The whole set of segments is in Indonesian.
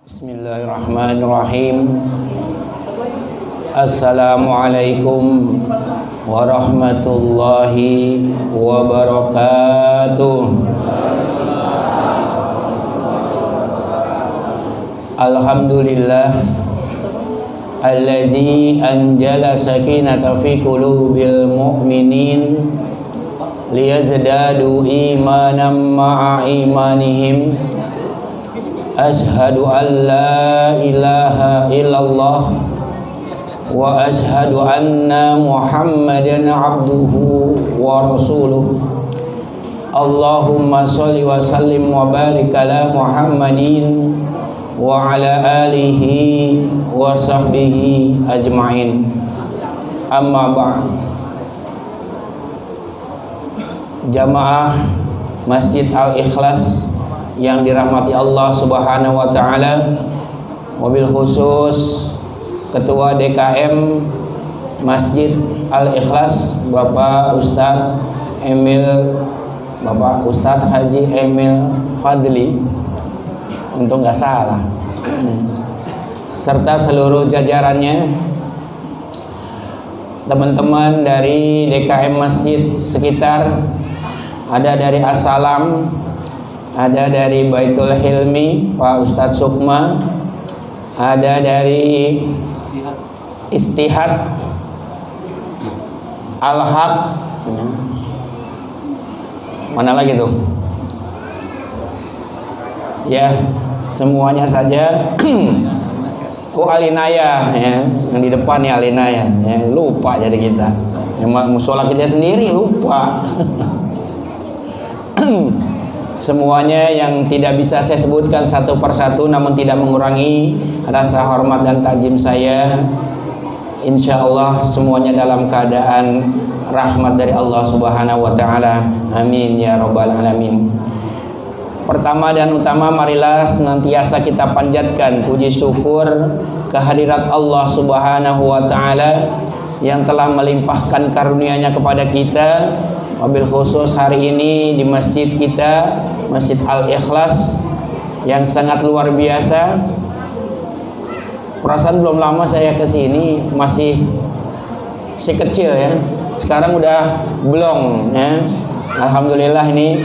Bismillahirrahmanirrahim. Assalamualaikum warahmatullahi wabarakatuh. Alhamdulillah alladzi anjala sakinata fi qulubil mu'minin liyazdadu imanan ma'a imanihim. Ashhadu an la ilaha illallah wa ashhadu anna Muhammadan abduhu wa rasuluh. Allahumma sholli wa sallim wa barik ala Muhammadin wa ala alihi wa sahbihi ajma'in. Amma ba'd. Jamaah Masjid Al-Ikhlas yang dirahmati Allah Subhanahu wa taala, mobil khusus Ketua DKM Masjid Al-Ikhlas Bapak Ustadz Haji Emil Fadli, untuk nggak salah, serta seluruh jajarannya, teman-teman dari DKM Masjid sekitar, ada dari As-Salam, ada dari Baitul Hilmi Pak Ustadz Sukma, ada dari Istihad Al-Haq, mana lagi tuh ya, semuanya saja. Alinaya ya, yang di depan ya Alinaya ya, lupa jadi kita musola kita sendiri lupa. Semuanya yang tidak bisa saya sebutkan satu persatu, namun tidak mengurangi rasa hormat dan takjim saya. Insya Allah semuanya dalam keadaan rahmat dari Allah Subhanahu wa taala. Amin ya rabbal alamin. Pertama dan utama, marilah senantiasa kita panjatkan puji syukur kehadirat Allah Subhanahu wa taala yang telah melimpahkan karunia-Nya kepada kita. Mobil khusus hari ini di masjid kita, Masjid Al-Ikhlas, yang sangat luar biasa. Perasaan belum lama saya kesini masih si kecil ya, sekarang udah belum ya. Alhamdulillah ini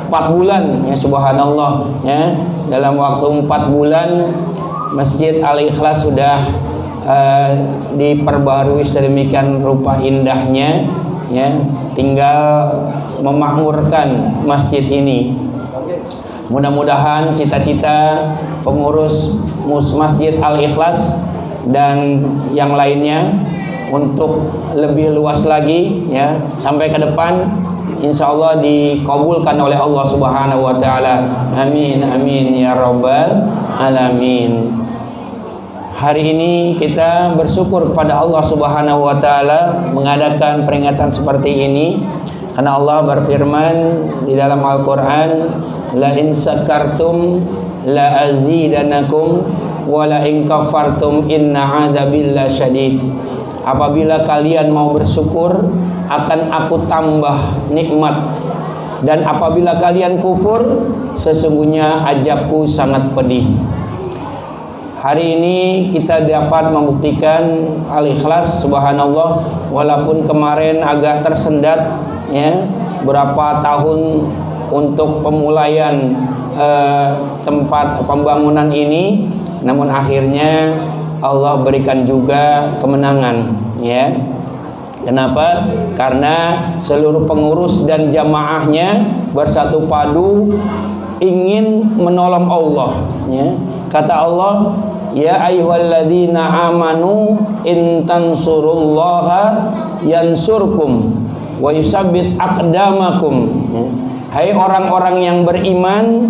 4 bulan ya, subhanallah ya, dalam waktu 4 bulan Masjid Al-Ikhlas sudah diperbarui sedemikian rupa indahnya ya, tinggal memakmurkan masjid ini. Mudah-mudahan cita-cita pengurus Masjid Al-Ikhlas dan yang lainnya untuk lebih luas lagi ya, sampai ke depan insya Allah dikabulkan oleh Allah Subhanahu wa taala. Amin amin ya rabbal alamin. Hari ini kita bersyukur kepada Allah Subhanahu wa taala mengadakan peringatan seperti ini, karena Allah berfirman di dalam Al-Qur'an, la in sakartum la azidanakum wa la in kafartum inna adzabi lasyadid. Apabila kalian mau bersyukur, akan aku tambah nikmat, dan apabila kalian kufur, sesungguhnya azabku sangat pedih. Hari ini kita dapat membuktikan Al-Ikhlas, subhanallah, walaupun kemarin agak tersendat ya, berapa tahun untuk pemulaian tempat pembangunan ini, namun akhirnya Allah berikan juga kemenangan ya. Kenapa? Karena seluruh pengurus dan jamaahnya bersatu padu ingin menolong Allah ya. Kata Allah, ya ayyuhalladzina amanu in tansurullaha yansurkum wa yusabbit aqdamakum. Hai orang-orang yang beriman,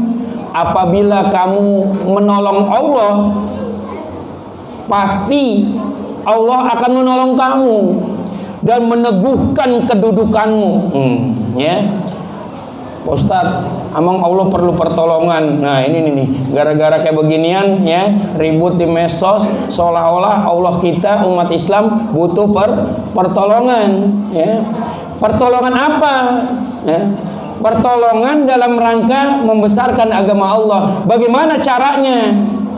apabila kamu menolong Allah, pasti Allah akan menolong kamu dan meneguhkan kedudukanmu. Ya. Ustadz, emang Allah perlu pertolongan. Nah ini nih, gara-gara kayak beginian ya, ribut di medsos, seolah-olah Allah kita umat Islam butuh pertolongan ya. Pertolongan apa? Ya. Pertolongan dalam rangka membesarkan agama Allah. Bagaimana caranya?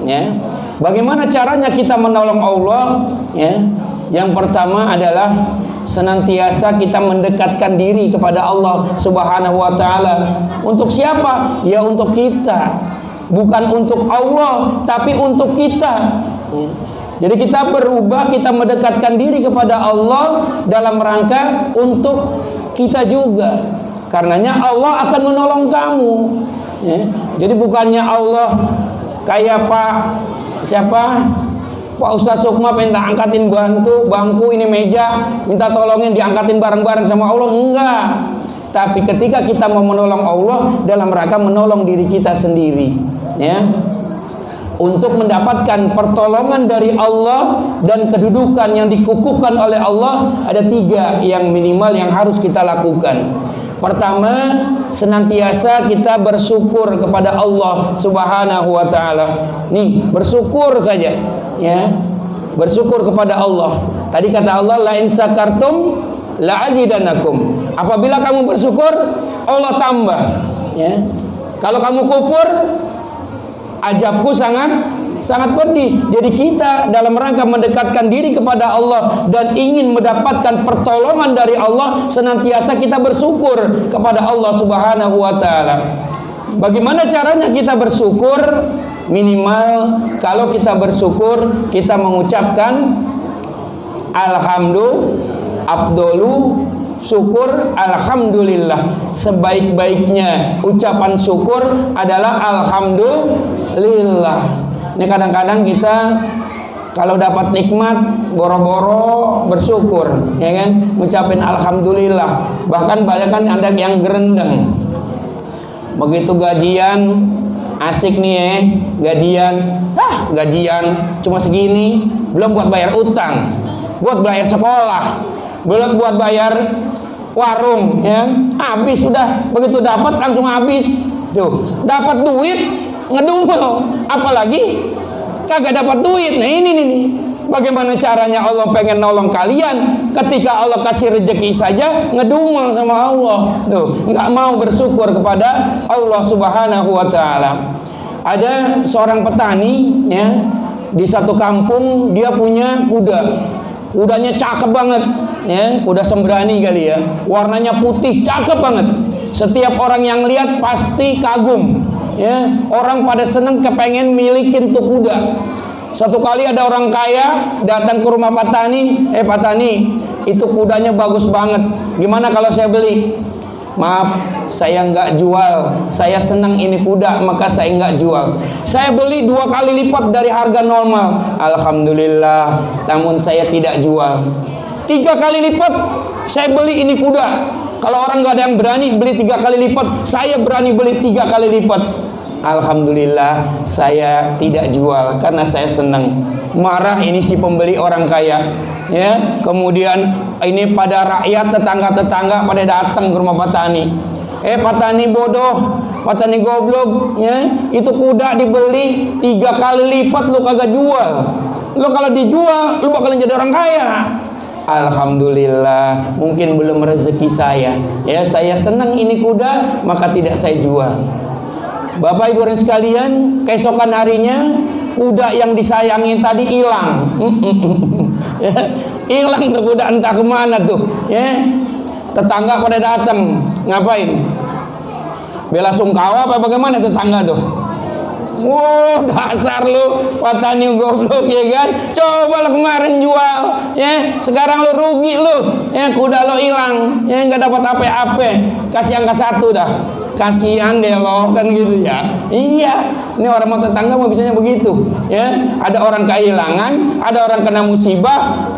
ya. Bagaimana caranya kita menolong Allah? Ya. Yang pertama adalah senantiasa kita mendekatkan diri kepada Allah Subhanahu wa taala. Untuk siapa? Ya untuk kita. Bukan untuk Allah, tapi untuk kita. Jadi kita berubah, kita mendekatkan diri kepada Allah dalam rangka untuk kita juga. Karenanya Allah akan menolong kamu. Ya. Jadi bukannya Allah kayak Pak Ustaz Sukma minta angkatin bangku ini meja, minta tolongin diangkatin bareng-bareng sama Allah, enggak. Tapi ketika kita mau menolong Allah dalam rangka menolong diri kita sendiri, ya. Untuk mendapatkan pertolongan dari Allah dan kedudukan yang dikukuhkan oleh Allah, ada 3 yang minimal yang harus kita lakukan. Pertama, senantiasa kita bersyukur kepada Allah Subhanahu wa taala. Nih, bersyukur saja, ya. Bersyukur kepada Allah. Tadi kata Allah, la in sakartum la azidannakum. Apabila kamu bersyukur, Allah tambah, ya. Kalau kamu kufur, azabku sangat pedih. Jadi kita dalam rangka mendekatkan diri kepada Allah dan ingin mendapatkan pertolongan dari Allah, senantiasa kita bersyukur kepada Allah Subhanahu wa taala. Bagaimana caranya kita bersyukur? Minimal kalau kita bersyukur, kita mengucapkan abdolu syukur alhamdulillah. Sebaik-baiknya ucapan syukur adalah alhamdulillah. Ini kadang-kadang kita kalau dapat nikmat boro-boro bersyukur, ya kan, ngucapin alhamdulillah. Bahkan banyak kan ada yang gerendeng. Begitu gajian asik nih gajian cuma segini, belum buat bayar utang, buat bayar sekolah, belum buat bayar warung, ya, habis sudah. Begitu dapat langsung habis. Tuh, dapat duit ngedumel, apalagi kagak dapat duit. Nah ini nih, bagaimana caranya Allah pengen nolong kalian? Ketika Allah kasih rezeki saja ngedumel sama Allah, tuh nggak mau bersyukur kepada Allah Subhanahu wa taala. Ada seorang petani, ya, di satu kampung, dia punya kudanya cakep banget, ya, kuda sembrani kali ya, warnanya putih, cakep banget. Setiap orang yang lihat pasti kagum, ya, orang pada seneng kepengen milikin tuh kuda. Satu kali ada orang kaya datang ke rumah Pak Tani, Pak Tani, itu kudanya bagus banget, gimana kalau saya beli? Maaf, saya nggak jual, saya senang ini kuda, maka saya nggak jual. Saya beli 2 kali lipat dari harga normal, alhamdulillah, namun saya tidak jual. 3 kali lipat saya beli ini kuda. Kalau orang nggak ada yang berani beli 3 kali lipat, saya berani beli 3 kali lipat. Alhamdulillah, saya tidak jual karena saya senang. Marah ini si pembeli orang kaya, ya. Kemudian ini pada rakyat, tetangga-tetangga pada datang ke rumah Pak Tani. Pak Tani bodoh, Pak Tani goblok, ya. Itu kuda dibeli 3 kali lipat, lu kagak jual. Lu kalau dijual, lu bakalan jadi orang kaya. Alhamdulillah, mungkin belum rezeki saya, ya. Saya senang ini kuda, maka tidak saya jual. Bapak Ibu dan sekalian, keesokan harinya kuda yang disayangi tadi hilang. Hilang tuh kuda, entah kemana tuh, ya. Tetangga pada datang, ngapain? Bela sungkawa apa bagaimana tetangga tuh? Wow, dasar lu Pak Tani goblok, ya kan? Coba lo kemarin jual, ya, sekarang lu rugi lu, ya, kuda lo hilang, ya, nggak dapat apa-apa. Kasih angka 1 dah. Kasihan deh lo, kan gitu ya. Iya, ini orang mau tetangga mau bisanya begitu, ya. Ada orang kehilangan, ada orang kena musibah,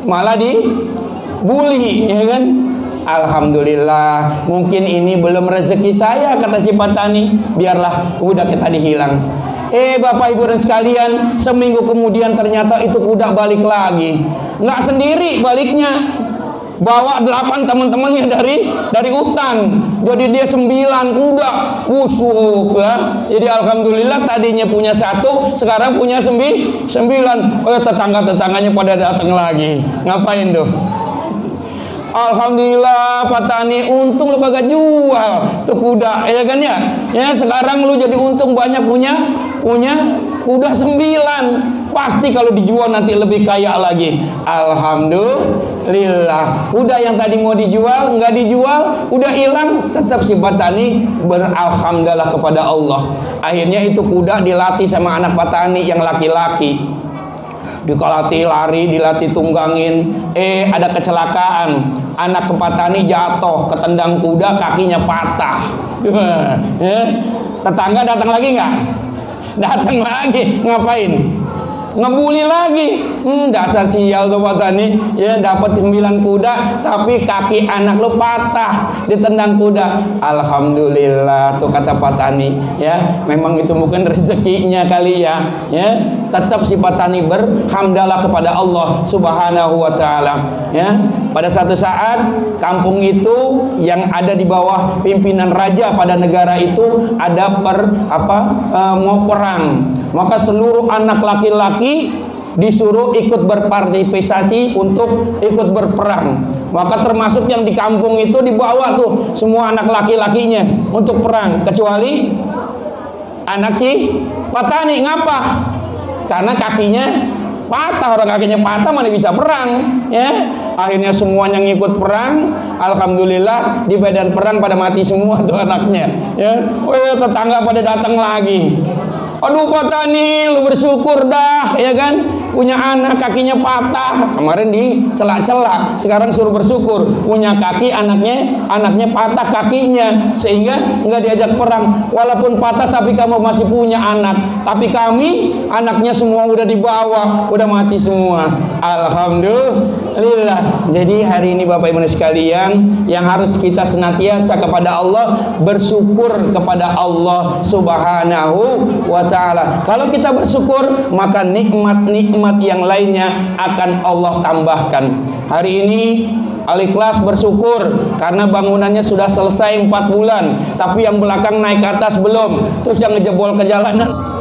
malah dibully, ya kan. Alhamdulillah, mungkin ini belum rezeki saya, kata si Pak Tani, biarlah kuda kita dihilang. Bapak Ibu dan sekalian, seminggu kemudian ternyata itu kuda balik lagi. Nggak sendiri baliknya, bawa 8 teman-temannya dari hutan. Jadi dia 9 kuda, busuk, ya. Jadi alhamdulillah tadinya punya 1, sekarang punya 9. Tetangga-tetangganya pada datang lagi. Ngapain tuh? Alhamdulillah Pak Tani, untung lu kagak jual tuh kuda, ya kan ya? Ya, sekarang lu jadi untung banyak punya punya kuda 9. Pasti kalau dijual nanti lebih kaya lagi. Alhamdulillah. Kuda yang tadi mau dijual nggak dijual, udah hilang, tetap si petani beralhamdulillah kepada Allah. Akhirnya itu kuda dilatih sama anak petani yang laki-laki. Dilatih lari, dilatih tunggangin. Ada kecelakaan. Anak petani jatuh, ketendang kuda, kakinya patah. Tetangga datang lagi nggak? Datang lagi, ngapain? Ngebully lagi. Dasar sial tuh petani, ya dapat 9 kuda tapi kaki anak lu patah ditendang kuda. Alhamdulillah tuh kata petani, ya memang itu bukan rezekinya kali ya. Tetap si petani berhamdalah kepada Allah Subhanahu wa taala. Ya, pada satu saat kampung itu yang ada di bawah pimpinan raja pada negara itu ada mau perang. Maka seluruh anak laki-laki disuruh ikut berpartisipasi untuk ikut berperang. Maka termasuk yang di kampung itu dibawa tuh semua anak laki-lakinya untuk perang, kecuali anak si petani. Ngapa? Karena kakinya patah. Orang kakinya patah mana bisa perang, ya. Akhirnya semuanya ngikut perang. Alhamdulillah di badan perang pada mati semua tuh anaknya, ya. Tetangga pada datang lagi. Aduh petani, lu bersyukur dah, ya kan? Punya anak kakinya patah, kemarin dicela-cela, sekarang suruh bersyukur punya kaki, anaknya patah kakinya sehingga nggak diajak perang. Walaupun patah tapi kamu masih punya anak, tapi kami anaknya semua udah dibawa, udah mati semua. Alhamdulillah. Jadi hari ini Bapak Ibu sekalian, yang harus kita senantiasa kepada Allah, bersyukur kepada Allah Subhanahu wa ta'ala. Kalau kita bersyukur, maka nikmat-nikmat yang lainnya akan Allah tambahkan. Hari ini Al-Ikhlas bersyukur karena bangunannya sudah selesai 4 bulan, tapi yang belakang naik ke atas belum, terus yang ngejebol ke jalanan.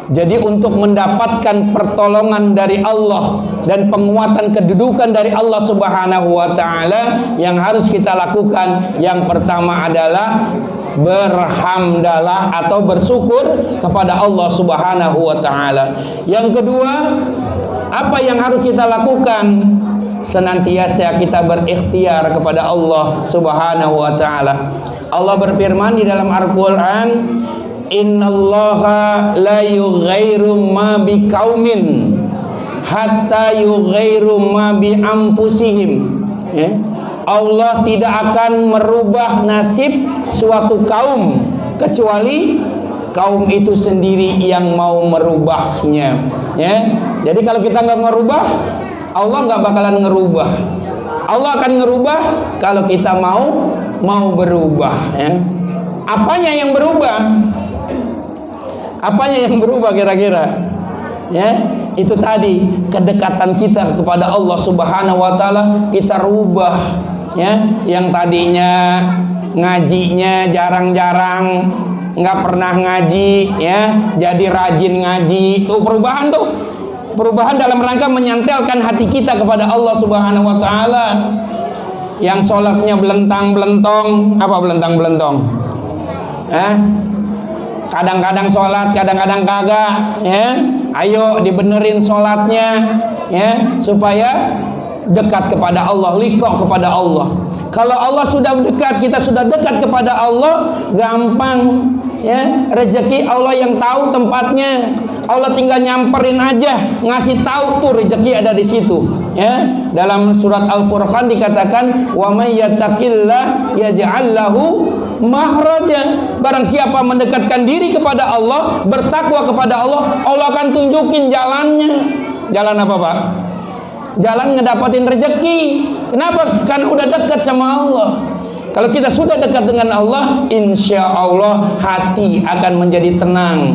Jadi untuk mendapatkan pertolongan dari Allah dan penguatan kedudukan dari Allah Subhanahu wa ta'ala, yang harus kita lakukan yang pertama adalah berhamdalah atau bersyukur kepada Allah Subhanahu wa ta'ala. Yang kedua, apa yang harus kita lakukan? Senantiasa kita berikhtiar kepada Allah Subhanahu wa ta'ala. Allah berfirman di dalam Al-Quran, innallaha la yughayyiru ma biqaumin hatta yughayyiru ma bi anfusihim. Allah tidak akan merubah nasib suatu kaum kecuali kaum itu sendiri yang mau merubahnya, ya. Jadi kalau kita nggak ngerubah, Allah nggak bakalan ngerubah. Allah akan ngerubah kalau kita mau berubah, ya. Apanya yang berubah? Apanya yang berubah kira-kira? Ya, itu tadi kedekatan kita kepada Allah Subhanahu wa ta'ala kita rubah, ya. Yang tadinya ngajinya jarang-jarang, nggak pernah ngaji, ya, jadi rajin ngaji. Tuh perubahan tuh. Perubahan dalam rangka menyantelkan hati kita kepada Allah Subhanahu wa ta'ala. Yang sholatnya belentang-belentong, apa belentang-belentong? Kadang-kadang sholat, kadang-kadang kagak, ya. Ayo dibenerin sholatnya, ya, supaya dekat kepada Allah, liqo kepada Allah. Kalau Allah sudah dekat, kita sudah dekat kepada Allah, gampang, ya. Rezeki Allah yang tahu tempatnya. Allah tinggal nyamperin aja, ngasih tahu tuh rezeki ada di situ, ya. Dalam surat Al-Furqan dikatakan, wa may yattaqillah yaj'al lahu mahraja. Barang siapa mendekatkan diri kepada Allah, bertakwa kepada Allah, Allah akan tunjukin jalannya. Jalan apa, Pak? Jalan ngedapatin rezeki. Kenapa? Karena udah dekat sama Allah. Kalau kita sudah dekat dengan Allah, insya Allah hati akan menjadi tenang.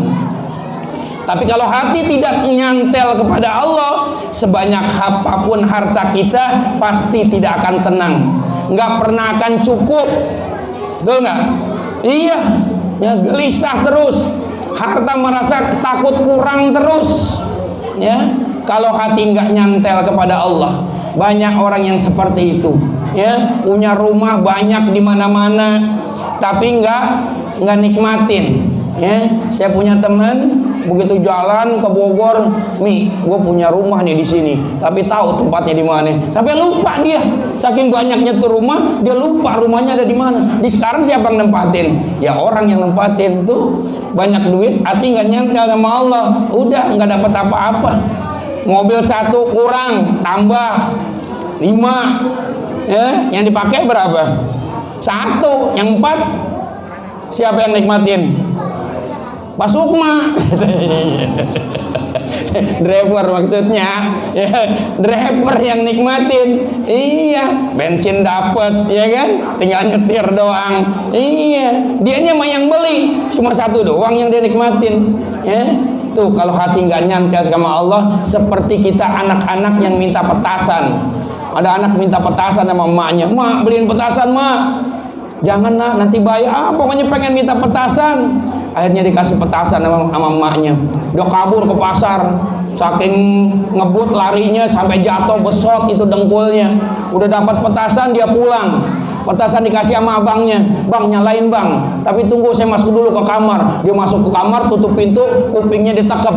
Tapi kalau hati tidak nyantel kepada Allah, sebanyak apapun harta kita pasti tidak akan tenang, nggak pernah akan cukup. Betul nggak? Iya, ya, gelisah terus, harta merasa takut kurang terus, ya. Kalau hati nggak nyantel kepada Allah, banyak orang yang seperti itu, ya, punya rumah banyak di mana-mana, tapi nggak nikmatin, Ya, saya punya teman begitu jalan ke Bogor, Mi, gue punya rumah nih di sini, tapi tahu tempatnya di mana. Sampai lupa dia, saking banyaknya tuh rumah, dia lupa rumahnya ada di mana. Di sekarang siapa yang nempatin? Ya orang yang nempatin tuh banyak duit, hati nggak nyentel sama Allah, udah nggak dapat apa-apa. Mobil satu kurang, tambah 5, ya, yang dipakai berapa? 1, yang 4 siapa yang nikmatin? Pak Sukma. Driver maksudnya, ya, driver yang nikmatin. Iya, bensin dapet, ya kan, tinggal nyetir doang. Iya, dianya mah yang beli, cuma 1 doang yang dia nikmatin. Ya, tuh kalau hati nggak nyantel sama Allah, seperti kita anak-anak yang minta petasan. Ada anak minta petasan sama emaknya, mak beliin petasan mak. Jangan nak, nanti bayar. Pokoknya pengen minta petasan. Akhirnya dikasih petasan sama emaknya. Dia kabur ke pasar, saking ngebut larinya sampai jatuh besot itu dengkulnya. Udah dapat petasan dia pulang. Petasan dikasih sama abangnya, bang nyalain bang, tapi tunggu saya masuk dulu ke kamar. Dia masuk ke kamar, tutup pintu, kupingnya ditekep.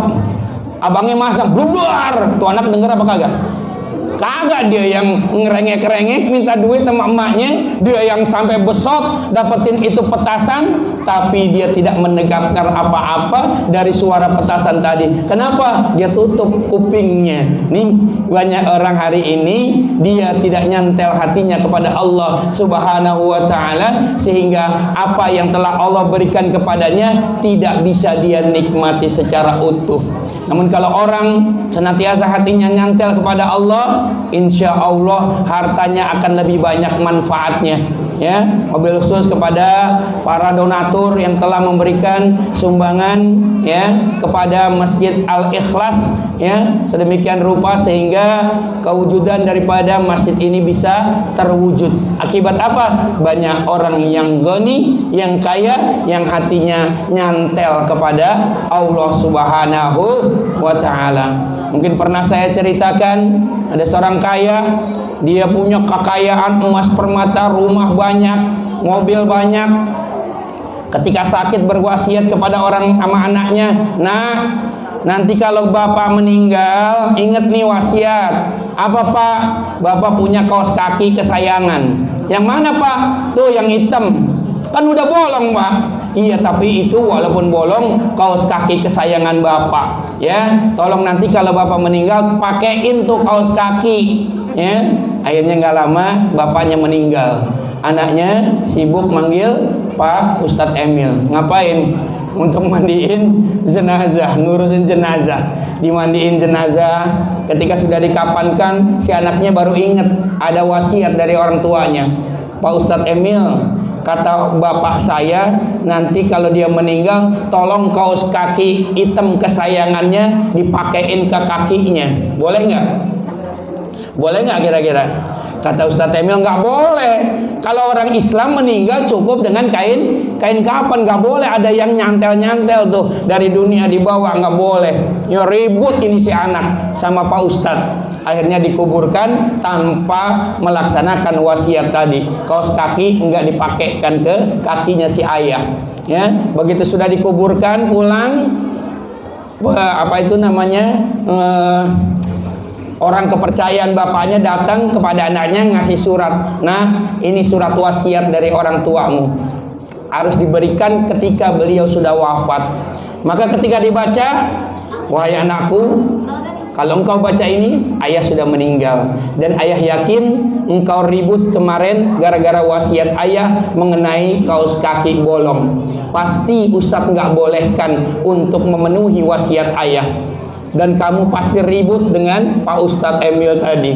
Abangnya masang, blubar. Tuh anak denger apa kagak? Kagak, dia yang ngerengek-rengek minta duit sama emaknya, dia yang sampai besot dapetin itu petasan, tapi dia tidak mendengarkan apa-apa dari suara petasan tadi. Kenapa? Dia tutup kupingnya. Nih, banyak orang hari ini dia tidak nyantel hatinya kepada Allah Subhanahu wa taala, sehingga apa yang telah Allah berikan kepadanya tidak bisa dia nikmati secara utuh. Namun kalau orang senantiasa hatinya nyantel kepada Allah, insya Allah hartanya akan lebih banyak manfaatnya. Ya, mobil khusus kepada para donatur yang telah memberikan sumbangan, ya, kepada Masjid Al-Ikhlas, ya, sedemikian rupa sehingga kewujudan daripada masjid ini bisa terwujud. Akibat apa? Banyak orang yang ghani, yang kaya, yang hatinya nyantel kepada Allah Subhanahu wa taala. Mungkin pernah saya ceritakan, ada seorang kaya, dia punya kekayaan emas permata, rumah banyak, mobil banyak. Ketika sakit berwasiat kepada orang sama anaknya, nah, nanti kalau bapak meninggal, ingat nih wasiat. Apa pak? Bapak punya kaos kaki kesayangan. Yang mana pak? Tuh yang hitam. Kan udah bolong pak. Iya, tapi itu walaupun bolong, kaos kaki kesayangan bapak. Ya, tolong nanti kalau bapak meninggal, pakein tuh kaos kaki. Ya, akhirnya nggak lama bapaknya meninggal. Anaknya sibuk manggil Pak Ustadz Emil. Ngapain? Untuk mandiin jenazah, ngurusin jenazah. Dimandiin jenazah. Ketika sudah dikapankan, si anaknya baru ingat ada wasiat dari orang tuanya. Pak Ustadz Emil, kata bapak saya, nanti kalau dia meninggal, tolong kaos kaki hitam kesayangannya dipakein ke kakinya. Boleh nggak? Boleh nggak kira-kira? Kata Ustadz Emil, nggak boleh. Kalau orang Islam meninggal cukup dengan kain kapan, nggak boleh ada yang nyantel-nyantel tuh dari dunia dibawa, nggak boleh. Ya ribut ini si anak sama Pak Ustadz. Akhirnya dikuburkan tanpa melaksanakan wasiat tadi. Kaos kaki nggak dipakaikan ke kakinya si ayah. Ya, begitu sudah dikuburkan pulang, apa itu namanya? Orang kepercayaan bapaknya datang kepada anaknya ngasih surat. Nah, ini surat wasiat dari orang tuamu. Harus diberikan ketika beliau sudah wafat. Maka ketika dibaca, wahai anakku, kalau engkau baca ini, ayah sudah meninggal. Dan ayah yakin engkau ribut kemarin gara-gara wasiat ayah mengenai kaos kaki bolong. Pasti Ustadz nggak bolehkan untuk memenuhi wasiat ayah. Dan kamu pasti ribut dengan Pak Ustadz Emil tadi.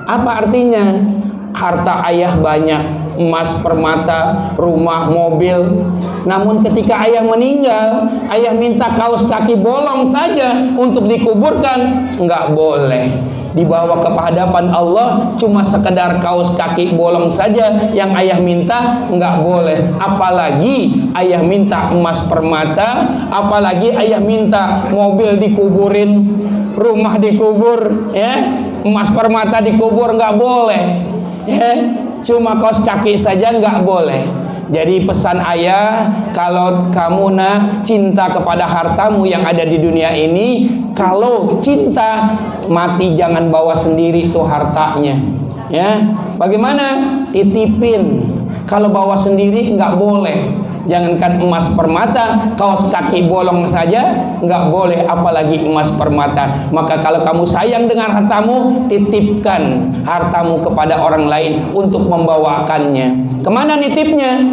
Apa artinya? Harta ayah banyak, emas permata, rumah, mobil. Namun ketika ayah meninggal, ayah minta kaos kaki bolong saja untuk dikuburkan, nggak boleh. Dibawa ke hadapan Allah cuma sekedar kaos kaki bolong saja yang ayah minta, nggak boleh. Apalagi ayah minta emas permata, apalagi ayah minta mobil dikuburin, rumah dikubur, ya, emas permata dikubur, nggak boleh. Ya, cuma kaos kaki saja nggak boleh. Jadi pesan ayah, kalau kamu cinta kepada hartamu yang ada di dunia ini, kalau cinta mati jangan bawa sendiri tuh hartanya. Ya, bagaimana? Titipin. Kalau bawa sendiri nggak boleh. Jangankan emas permata, kaos kaki bolong saja nggak boleh, apalagi emas permata. Maka kalau kamu sayang dengan hartamu, titipkan hartamu kepada orang lain untuk membawakannya. Kemana nitipnya?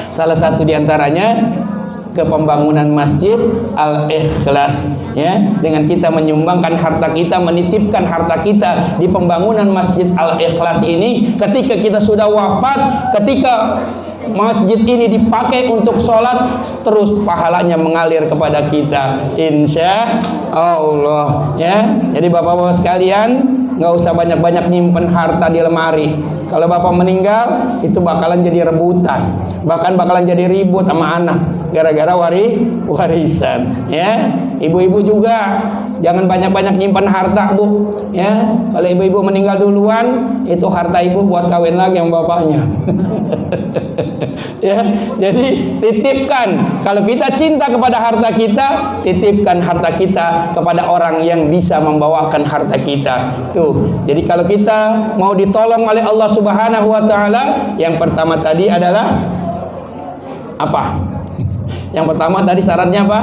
Salah satu diantaranya ke pembangunan Masjid Al-Ikhlas, ya, dengan kita menyumbangkan harta kita, menitipkan harta kita di pembangunan Masjid Al-Ikhlas ini. Ketika kita sudah wafat, ketika masjid ini dipakai untuk sholat, terus pahalanya mengalir kepada kita, insya Allah, ya. Jadi bapak-bapak sekalian, nggak usah banyak-banyak nyimpen harta di lemari. Kalau bapak meninggal, itu bakalan jadi rebutan, bahkan bakalan jadi ribut sama anak gara-gara warisan, ya. Ibu-ibu juga jangan banyak-banyak nyimpan harta, Bu, ya. Kalau ibu-ibu meninggal duluan, itu harta ibu buat kawin lagi yang bapaknya. Ya, jadi titipkan. Kalau kita cinta kepada harta kita, titipkan harta kita kepada orang yang bisa membawakan harta kita. Tuh. Jadi kalau kita mau ditolong oleh Allah Subhanahu wa taala, yang pertama tadi adalah apa? Yang pertama tadi syaratnya apa?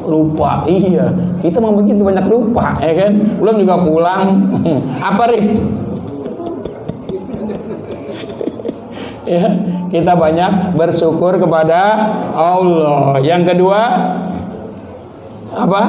Lupa. Iya, kita mau begitu banyak lupa, ya kan? Belum juga pulang. Apa, Rip? Ya, kita banyak bersyukur kepada Allah. Yang kedua apa?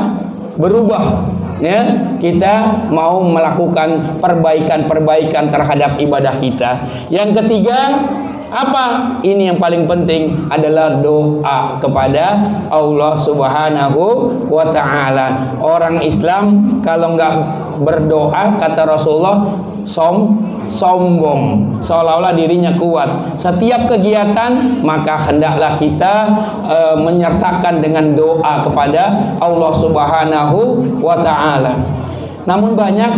Berubah, ya. Kita mau melakukan perbaikan terhadap ibadah kita. Yang ketiga apa? Ini yang paling penting adalah doa kepada Allah Subhanahu wa taala. Orang Islam kalau enggak berdoa, kata Rasulullah, sombong, seolah-olah dirinya kuat. Setiap kegiatan maka hendaklah kita menyertakan dengan doa kepada Allah Subhanahu wa taala. Namun banyak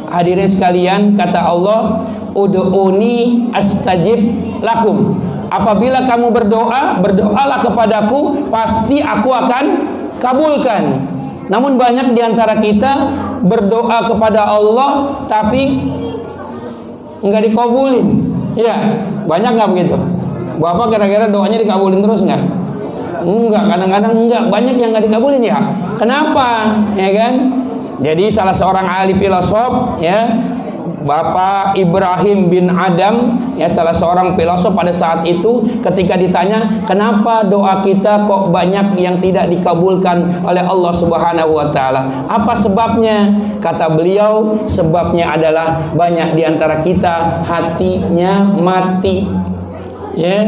hadirin sekalian, kata Allah, ud'uni astajib lakum. Apabila kamu berdoa, berdoalah kepadaku, pasti aku akan kabulkan. Namun banyak diantara kita berdoa kepada Allah tapi enggak dikabulin. Ya, banyak nggak begitu? Bapak kira-kira doanya dikabulin terus nggak? Enggak, kadang-kadang enggak. Banyak yang nggak dikabulin, ya. Kenapa? Ya kan? Jadi salah seorang ahli filosof, ya, Bapak Ibrahim bin Adam, ya, salah seorang filosof, pada saat itu ketika ditanya kenapa doa kita kok banyak yang tidak dikabulkan oleh Allah Subhanahu wa taala, apa sebabnya? Kata beliau, sebabnya adalah banyak diantara kita hatinya mati, ya.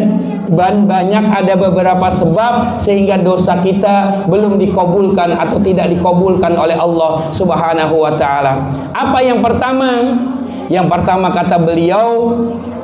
Dan banyak ada beberapa sebab sehingga dosa kita belum dikabulkan atau tidak dikabulkan oleh Allah Subhanahu wa taala. Apa yang pertama? Yang pertama kata beliau,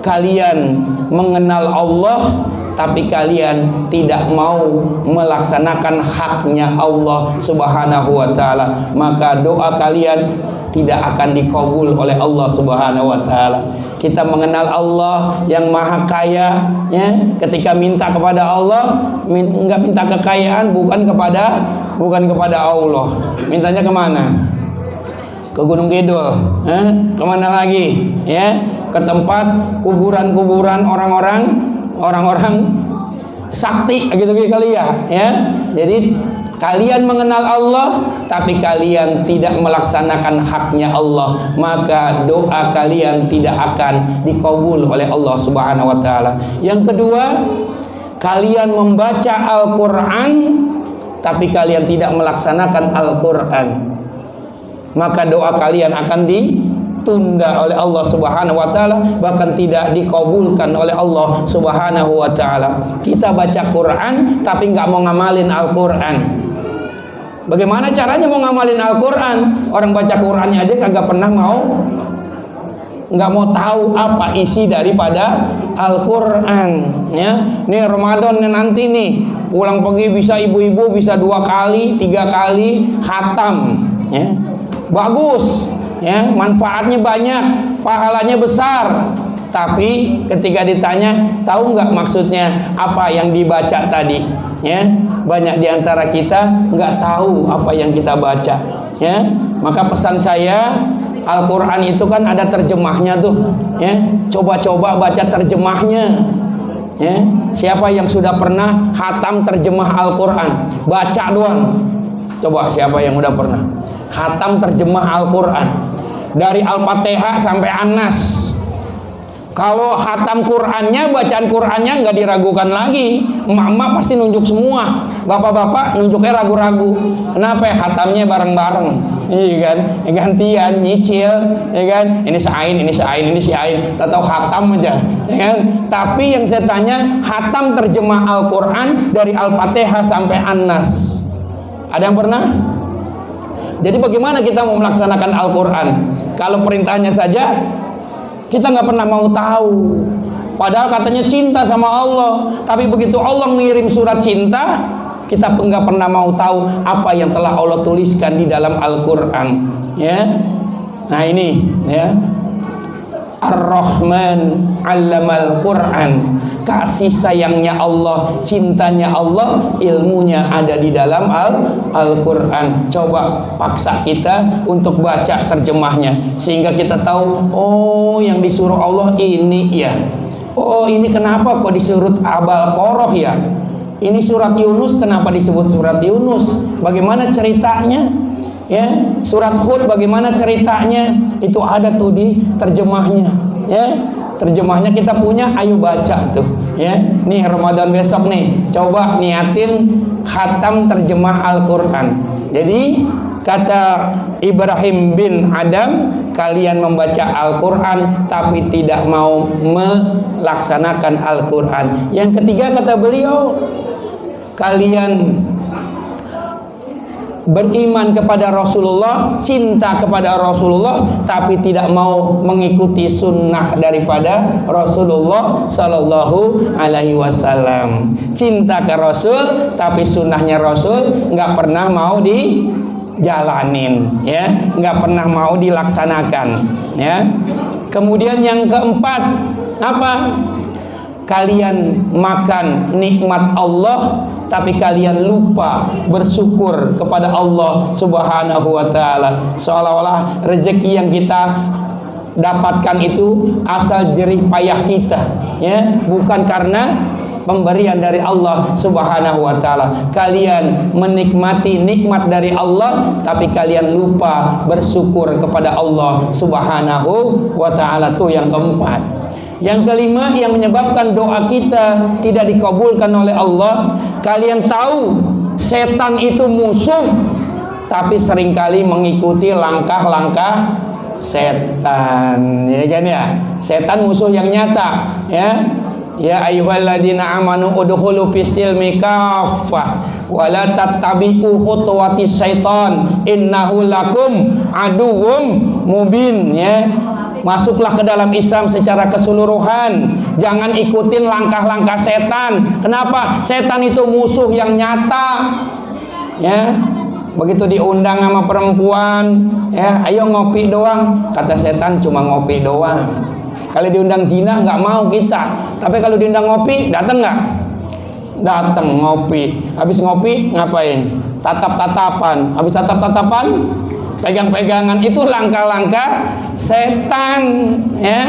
kalian mengenal Allah tapi kalian tidak mau melaksanakan haknya Allah Subhanahu wa taala, maka doa kalian tidak akan dikabul oleh Allah Subhanahu wa taala. Kita mengenal Allah yang Maha Kaya, ya. Ketika minta kepada Allah, enggak minta kekayaan, bukan kepada Allah. Mintanya kemana? Ke Gunung Kidul, kemana lagi? Ya, ke tempat kuburan-kuburan orang-orang sakti gitu kali ya. Jadi kalian mengenal Allah tapi kalian tidak melaksanakan haknya Allah, maka doa kalian tidak akan dikabul oleh Allah Subhanahu wa taala. Yang kedua, kalian membaca Al-Qur'an tapi kalian tidak melaksanakan Al-Qur'an, maka doa kalian akan ditunda oleh Allah Subhanahu wa taala, bahkan tidak dikabulkan oleh Allah Subhanahu wa taala. Kita baca Quran tapi nggak mau ngamalin Al-Qur'an. Bagaimana caranya mau ngamalin Al-Quran? Orang baca Qurannya aja kagak pernah nggak mau tahu apa isi daripada Al-Quran, ya. Nih Ramadan nanti nih, pulang pergi bisa ibu-ibu bisa 2 kali 3 kali khatam, ya. Bagus, ya, manfaatnya banyak, pahalanya besar. Tapi ketika ditanya, tahu nggak maksudnya apa yang dibaca tadi? Ya, banyak diantara kita nggak tahu apa yang kita baca. Ya, maka pesan saya, Al-Quran itu kan ada terjemahnya tuh. Ya, coba-coba baca terjemahnya. Ya, siapa yang sudah pernah khatam terjemah Al-Quran? Baca doang. Coba siapa yang udah pernah khatam terjemah Al-Quran dari Al-Fatihah sampai An-Nas? Kalau khatam Qurannya, bacaan Qurannya nggak diragukan lagi. Emak-emak pasti nunjuk semua, bapak-bapak nunjuknya ragu-ragu. Kenapa? Khatamnya bareng-bareng, iya kan? Gantian nyicil, ya kan? Ini seain, ini seain, ini seain. Tak tahu khatam aja, ya kan? Tapi yang saya tanya, khatam terjemah Al-Quran dari Al-Fatihah sampai An-Nas, ada yang pernah? Jadi bagaimana kita mau melaksanakan Al-Quran kalau perintahnya saja kita nggak pernah mau tahu? Padahal katanya cinta sama Allah, tapi begitu Allah mengirim surat cinta, kita nggak pernah mau tahu apa yang telah Allah tuliskan di dalam Al-Quran. Ya, nah ini ya, Ar-Rahman 'allamal Quran. Kasih sayangnya Allah, cintanya Allah, ilmunya ada di dalam Al-Quran. Coba paksa kita untuk baca terjemahnya, sehingga kita tahu, oh yang disuruh Allah ini ya. Oh ini kenapa kok disuruh Al-Baqarah ya. Ini surat Yunus kenapa disebut surat Yunus? Bagaimana ceritanya? Ya, surat Hud bagaimana ceritanya? Itu ada tuh di terjemahnya. Ya, terjemahnya kita punya, ayo baca tuh. Ya, nih Ramadan besok nih, coba niatin khatam terjemah Al-Quran. Jadi kata Ibrahim bin Adam, kalian membaca Al-Quran tapi tidak mau melaksanakan Al-Quran. Yang ketiga kata beliau, kalian beriman kepada Rasulullah, cinta kepada Rasulullah, tapi tidak mau mengikuti sunnah daripada Rasulullah Sallallahu Alaihi Wasallam. Cinta ke Rasul, tapi sunnahnya Rasul nggak pernah mau dijalanin, ya, nggak pernah mau dilaksanakan, ya. Kemudian yang keempat apa? Kalian makan nikmat Allah, tapi kalian lupa bersyukur kepada Allah Subhanahu wa Ta'ala. Seolah-olah rezeki yang kita dapatkan itu asal jerih payah kita, ya, bukan karena pemberian dari Allah Subhanahu wa Ta'ala. Kalian menikmati nikmat dari Allah, tapi kalian lupa bersyukur kepada Allah Subhanahu wa Ta'ala. Itu yang keempat. Yang kelima yang menyebabkan doa kita tidak dikabulkan oleh Allah, kalian tahu setan itu musuh, tapi seringkali mengikuti langkah-langkah setan, ya kan ya? Setan musuh yang nyata, ya. Ya ayyuhalladzina amanu udkhulu fis-silmi kaffah wa la tattabi'u khutuwatis syaitan innahu lakum aduwwum mubin, ya. Masuklah ke dalam Islam secara keseluruhan. Jangan ikutin langkah-langkah setan. Kenapa? Setan itu musuh yang nyata. Ya, begitu diundang sama perempuan, ya, ayo ngopi doang. Kata setan cuma ngopi doang. Kalau diundang zina nggak mau kita. Tapi kalau diundang ngopi, datang nggak? Datang ngopi. Habis ngopi ngapain? Tatap-tatapan. Habis tatap-tatapan, pegang-pegangan. Itu langkah-langkah setan, ya.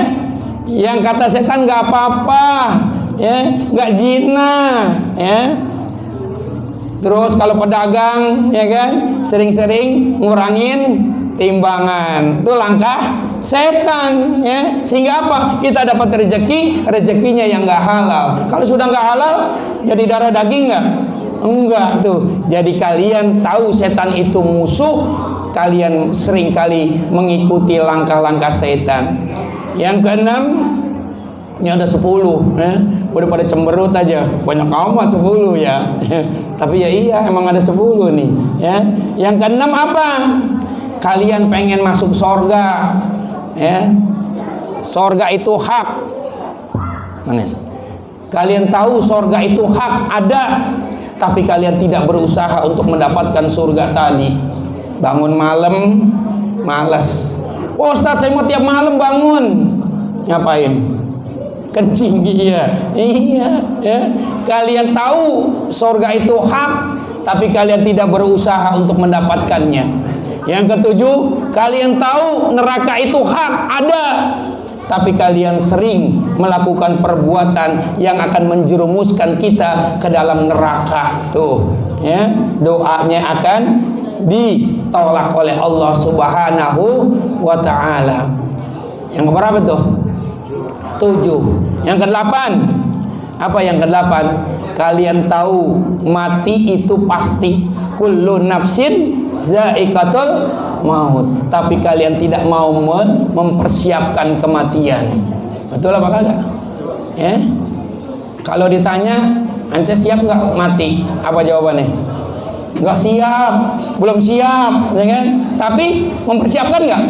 Yang kata setan nggak apa-apa, ya, nggak zina, ya. Terus kalau pedagang, ya kan, sering-sering ngurangin timbangan. Itu langkah setan, ya. Sehingga apa? Kita dapat rezeki, rezekinya yang nggak halal. Kalau sudah nggak halal, jadi darah daging nggak? Enggak tuh. Jadi kalian tahu setan itu musuh, kalian seringkali mengikuti langkah-langkah setan. Yang keenam, ini ada 10, ya. Udah pada cemberut aja, banyak amat 10 ya. Tapi ya iya, emang ada 10 nih, ya. Yang keenam apa? Kalian pengen masuk sorga, ya. Sorga itu hak. Mana? Kalian tahu sorga itu hak ada, tapi kalian tidak berusaha untuk mendapatkan surga tadi. Bangun malam malas. Oh Ustaz, saya mau tiap malam bangun. Ngapain? kencing. Iya ya. Kalian tahu surga itu hak, tapi kalian tidak berusaha untuk mendapatkannya. Yang ketujuh, kalian tahu neraka itu hak, ada, tapi kalian sering melakukan perbuatan yang akan menjerumuskan kita ke dalam neraka. Tuh ya, doanya akan ditolak oleh Allah Subhanahu wa ta'ala. Yang keberapa tuh? 7. Yang ke-8, apa yang ke-8? Kalian tahu mati itu pasti, kullu nafsin za'iqatul maut, tapi kalian tidak mau mempersiapkan kematian. Betul apa kagak? Ya? Kalau ditanya, ente siap nggak mati? Apa jawabannya? Nggak siap, belum siap, ya kan? Tapi mempersiapkan nggak?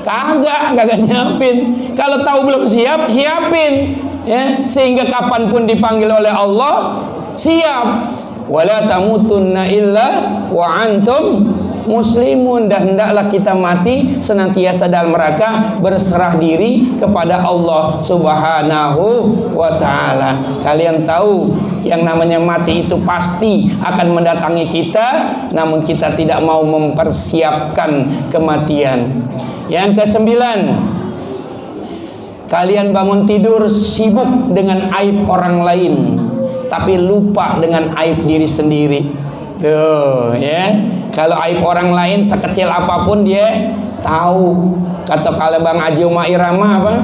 Kagak nyiapin. Kalau tahu belum siap, siapin, ya, sehingga kapanpun dipanggil oleh Allah siap. Wala tamutunna illa wa antum muslimun, dan hendaklah kita mati senantiasa dalam rangka berserah diri kepada Allah Subhanahu wa ta'ala. Kalian tahu yang namanya mati itu pasti akan mendatangi kita, namun kita tidak mau mempersiapkan kematian. Yang ke-9, kalian bangun tidur sibuk dengan aib orang lain, tapi lupa dengan aib diri sendiri. Tuh ya, kalau aib orang lain sekecil apapun dia tahu. Kata kalau Bang Haji Uma Irama apa?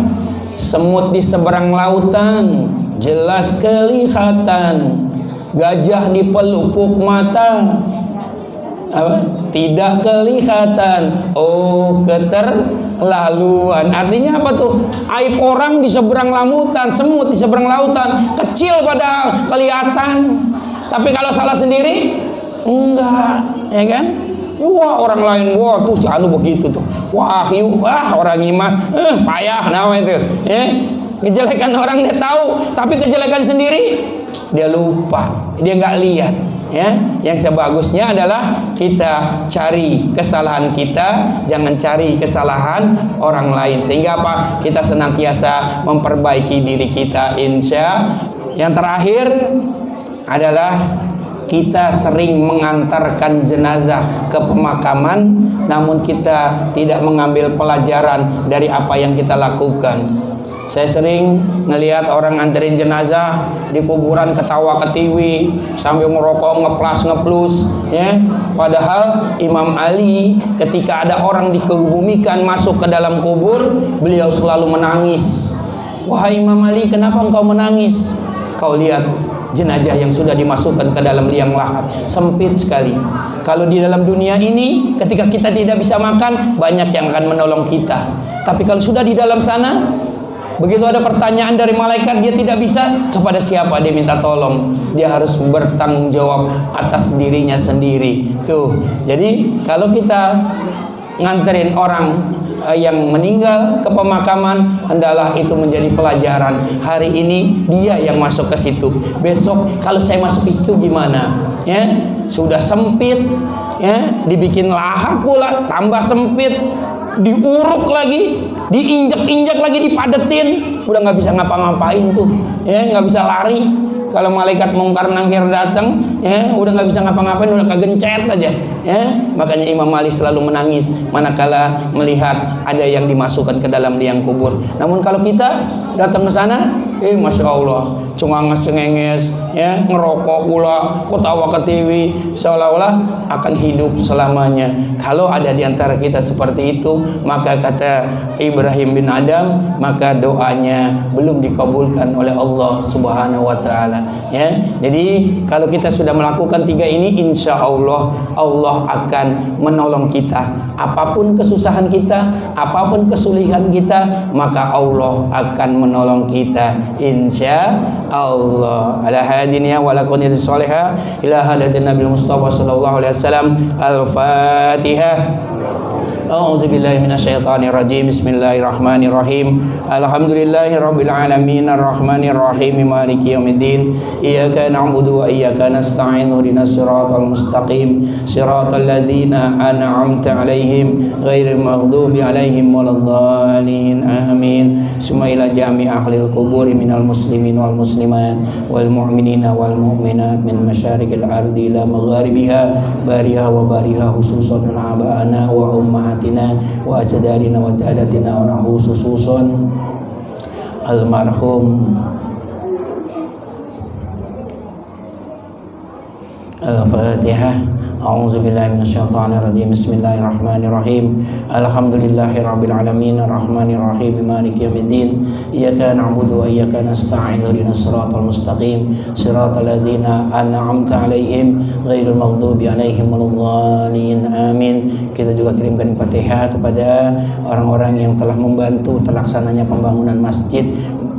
Semut di seberang lautan jelas kelihatan, gajah di pelupuk mata tidak kelihatan. Oh, keterlaluan. Artinya apa tuh? Aib orang di seberang lautan, semut di seberang lautan, kecil padahal kelihatan. Tapi kalau salah sendiri enggak, ya kan? Wah, orang lain, wah tuh si anu begitu tuh. Wah, orang imah payah namanya itu. Ya. Kejelekan orang dia tahu, tapi kejelekan sendiri dia lupa, dia nggak lihat. Ya, yang sebagusnya adalah kita cari kesalahan kita, jangan cari kesalahan orang lain, sehingga apa? Kita senantiasa memperbaiki diri kita, insya. Yang terakhir adalah kita sering mengantarkan jenazah ke pemakaman, namun kita tidak mengambil pelajaran dari apa yang kita lakukan. Saya sering ngelihat orang nganterin jenazah di kuburan ketawa ketiwi sambil ngerokok ngeplus ya. Padahal Imam Ali ketika ada orang dikebumikan masuk ke dalam kubur, beliau selalu menangis. Wahai Imam Ali, kenapa engkau menangis? Kau lihat jenazah yang sudah dimasukkan ke dalam liang lahat, sempit sekali. Kalau di dalam dunia ini ketika kita tidak bisa makan, banyak yang akan menolong kita. Tapi kalau sudah di dalam sana, begitu ada pertanyaan dari malaikat, dia tidak bisa, kepada siapa dia minta tolong? Dia harus bertanggung jawab atas dirinya sendiri. Tuh. Jadi kalau kita nganterin orang yang meninggal ke pemakaman, hendaklah itu menjadi pelajaran. Hari ini dia yang masuk ke situ, besok kalau saya masuk ke situ gimana? Ya, sudah sempit, ya, dibikin lahap pula, tambah sempit, diuruk lagi, diinjak-injak lagi, dipadetin, udah nggak bisa ngapa-ngapain tuh, ya, nggak bisa lari. Kalau malaikat mungkar nangkir datang, ya, udah nggak bisa ngapa-ngapain, udah kagencet aja, ya. Makanya Imam Ali selalu menangis manakala melihat ada yang dimasukkan ke dalam liang kubur. Namun kalau kita datang ke sana, masya Allah, cengenges, ya, ngerokok pula, ketawa ketiwi, seolah-olah akan hidup selamanya. Kalau ada di antara kita seperti itu, maka kata Ibrahim bin Adam, maka doanya belum dikabulkan oleh Allah Subhanahu wa ta'ala. Ya, jadi kalau kita sudah melakukan 3 ini, insya Allah Allah akan menolong kita. Apapun kesusahan kita, apapun kesulitan kita, maka Allah akan menolong kita, insya Allah. Ala hadiniya wa ala kunniyatin salihah ila hadatin Nabi Mustafa sallallahu alaihi wasallam. Al-Fatihah. A'udzubillahi minasyaitonirrajim. Bismillahirrahmanirrahim. Alhamdulillahirabbil alamin arrahmanir rahim maliki yaumiddin. Iyyaka na'budu wa iyyaka nasta'in. Ihdinas siratal mustaqim. Siratal ladzina an'amta 'alaihim ghairil maghdubi 'alaihim waladdallin. Amin. Summa ila jami' ahlil qubur minal muslimin wal muslimat wal mu'minina wal mu'minat min masyariqil ardi ila magharibiha bariha wa bariha khususan aba'ana wa ummahatina wa ajdadina wa jadatina wa khususan almarhum Al-Fatihah. A'udzubillahi minasyaitonirrajim. Bismillahirrahmanirrahim. Alhamdulillahirabbil alamin arrahmanir rahim maliki yaumiddin. Iyyaka na'budu wa iyyaka nasta'in. Ihdinas siratal mustaqim. Siratal ladzina an'amta 'alaihim ghairil maghdubi 'alaihim waladdallin. Amin. Kita juga kirimkan Fatihah kepada orang-orang yang telah membantu terlaksananya pembangunan Masjid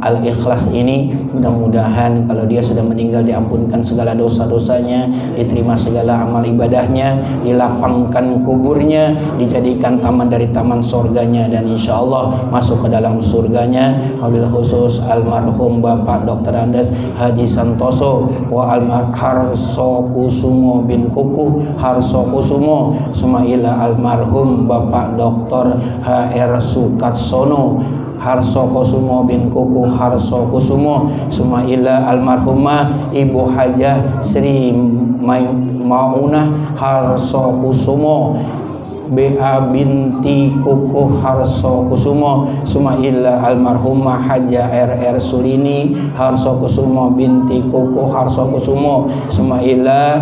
Al-Ikhlas ini. Mudah-mudahan kalau dia sudah meninggal diampunkan segala dosa-dosanya, diterima segala amal ibadahnya, dilapangkan kuburnya, dijadikan taman dari taman surganya, dan insya Allah masuk ke dalam surganya. Wabil khusus almarhum Bapak Dr. Andes Haji Santoso wa Harso Kusumo bin Kuku Harso Kusumo Sumaila almarhum Bapak Dr. HR Sukatsono Harso Kusumo bin Kuku Harso Kusumo Sumaila almarhumah Ibu Hajah Sri Maunah Harso Kusumo B.A. binti Kuku Harso Kusumo Sumaila almarhumah Haja R.R. Sulini Harso Kusumo binti Kuku Harso Kusumo Sumaila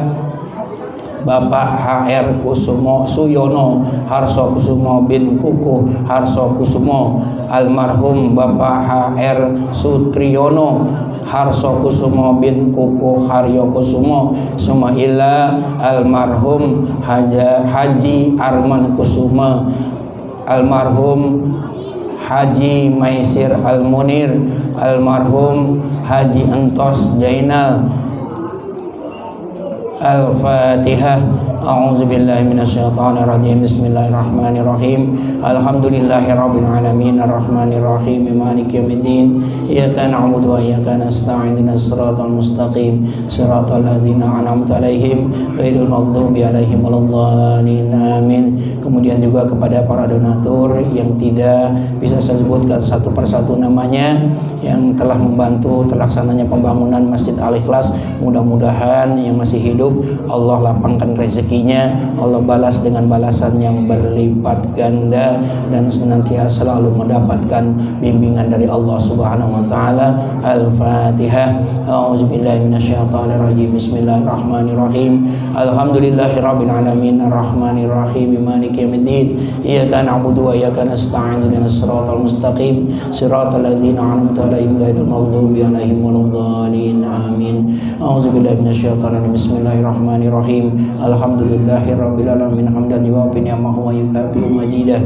Bapak H.R. Kusumo Suyono Harso Kusumo bin Kuku Harso Kusumo almarhum Bapak H.R. Sutriyono Harso Kusumo bin Kuku Haryo Kusumo Sumaila almarhum Haji Arman Kusuma almarhum Haji Maisir Al-Munir almarhum Haji Entos Jainal. Al-Fatihah. A'udzubillahi minasyaitonirrajim. Bismillahirrahmanirrahim. Alhamdulillahirabbil alamin arrahmanir rahim maliki yaumiddin. Iyyaka na'budu wa iyyaka nasta'in. Ihdinas siratal mustaqim. Siratal ladzina an'amta 'alaihim ghairil maghdubi 'alaihim waladdallin. Amin. Kemudian juga kepada para donatur yang tidak bisa saya sebutkan satu persatu namanya, yang telah membantu terlaksananya pembangunan Masjid Al-Ikhlas, mudah-mudahan yang masih hidup Allah lapangkan rezekinya, Allah balas dengan balasan yang berlipat ganda, dan senantiasa selalu mendapatkan bimbingan dari Allah Subhanahu wa taala. Al-Fatihah. A'udzubillahi minasyaitonirrajim. Bismillahirrahmanirrahim. Alhamdulillahirabbil alamin arrahmanir rahim maliki yaumiddin. Iyyaka na'budu wa iyyaka nasta'in. Ihdinas siratal mustaqim. Siratal ladzina an'amta 'alaihim ghairil maghdubi 'alaihim waladdallin. Amin. A'udzubillahi minasyaitonirrajim. Bismillahirrahmanirrahim. Alhamdulillahirabbil alamin hamdan yuwafi ni'amahu wa yukafi'u majidah.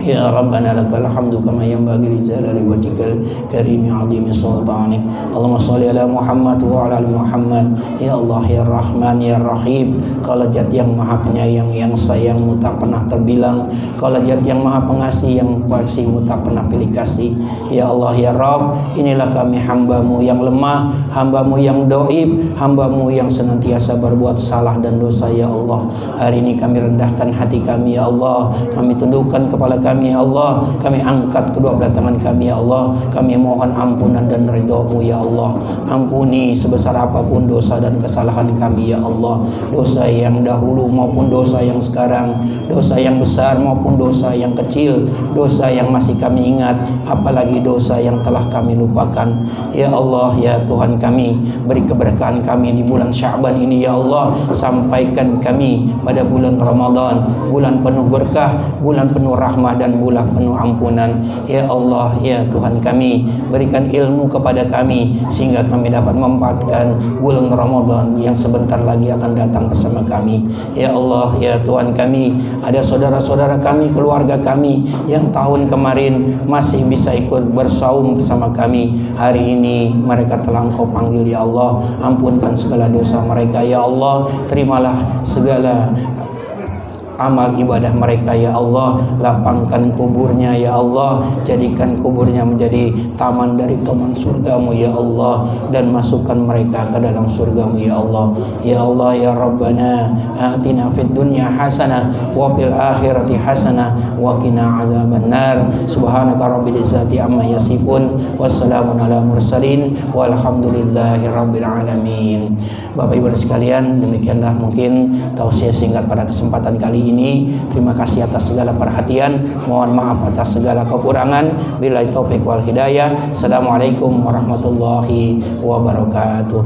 Ya Rabbana lakal hamdu kama yanbaghi li jalali wajhikal karim 'azimi sultanik. Allahumma shalli ala Muhammad wa ala ali Muhammad. Ya Allah ya Rahman ya Rahim. Kau Zat yang Maha Penyayang, yang sayangmu tak pernah terbilang. Kau Zat yang Maha Pengasih, yang kasihmu tak pernah pilih kasih. Ya Allah ya Rabb, inilah kami hambamu yang lemah, hambamu yang doib, hambamu yang senantiasa berbuat salah dan dosa. Ya Allah, hari ini kami rendahkan hati kami. Ya Allah, kami tundukkan kepala kami. Ya Allah, kami angkat kedua belah tangan kami. Ya Allah, kami mohon ampunan dan ridha-Mu. Ya Allah, ampuni sebesar apapun dosa dan kesalahan kami. Ya Allah, dosa yang dahulu maupun dosa yang sekarang, dosa yang besar maupun dosa yang kecil, dosa yang masih kami ingat, apalagi dosa yang telah kami lupakan. Ya Allah ya Tuhan kami, beri keberkahan kami di bulan Sya'ban ini. Ya Allah, sampaikan kami pada bulan Ramadan, bulan penuh berkah, bulan penuh rahmat, dan bulan penuh ampunan. Ya Allah ya Tuhan kami, berikan ilmu kepada kami sehingga kami dapat memanfaatkan bulan Ramadan yang sebentar lagi akan datang bersama kami. Ya Allah ya Tuhan kami, ada saudara-saudara kami, keluarga kami yang tahun kemarin masih bisa ikut bersaum bersama kami, hari ini mereka telah Engkau panggil. Ya Allah, ampunkan segala dosa mereka. Ya Allah, terimalah segala amal ibadah mereka ya Allah. Lapangkan kuburnya ya Allah, jadikan kuburnya menjadi taman dari taman surgamu ya Allah, dan masukkan mereka ke dalam surgamu ya Allah. Ya Allah ya Rabbana, atina fid dunya hasanah wa fil akhirati hasanah wa qina azabannar. Subhanaka rabbil izzati amma yasifun, wassalamun ala mursalin, walhamdulillahi rabbil alamin. Bapak Ibu sekalian, demikianlah mungkin tausiah singkat pada kesempatan kali ini. Terima kasih atas segala perhatian, mohon maaf atas segala kekurangan. Billahi taufik wal hidayah. Assalamualaikum warahmatullahi wabarakatuh.